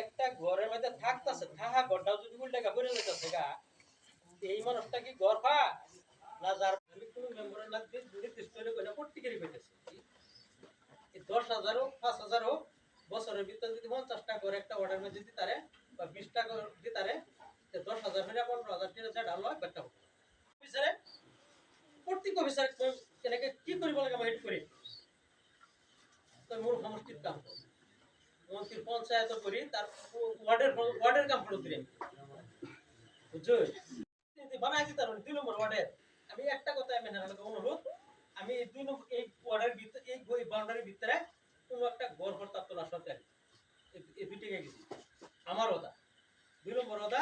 একটা ঘরের মধ্যে থাকতেছে থাহা ঘরটাও যদি উল্টা করে যেতেছে গা এই মানুষটা কি ঘর পা না যার কোনো মেম্বারের লাগবে নির্দিষ্ট করে কইনা প্রত্যেকেরই কইতেছে 10,000 হোক 5,000 হোক বছরের ভিতরে যদি 50টা করে একটা অর্ডার মধ্যে দিতে পারে বা 20টা করে দিতে পারে 10,000 করে 15,000 টাকা যা ডালো একটা অফিসারে প্রত্যেক অফিসার কেনাকে কি করিব লাগে আমি হেড করি তো মূল সমষ্টির কাম মন্ত্রী পঞ্চায়েত করি তার ওয়ার্ডের কাম করে দিলেন বুঝছো বানাই দিতে পারবেন 2 নম্বর ওয়ার্ডের আমি একটা কথা মেনে রাখতে অনুরোধ আমি 2 নম্বর এই ওয়ার্ডের ভিতরে এই বাউন্ডারির ভিতরে কোনো একটা ঘর ভর্তা তোলা সরকারি এই দুইটাকে গেছি আমার ওদা 2 নম্বর ওদা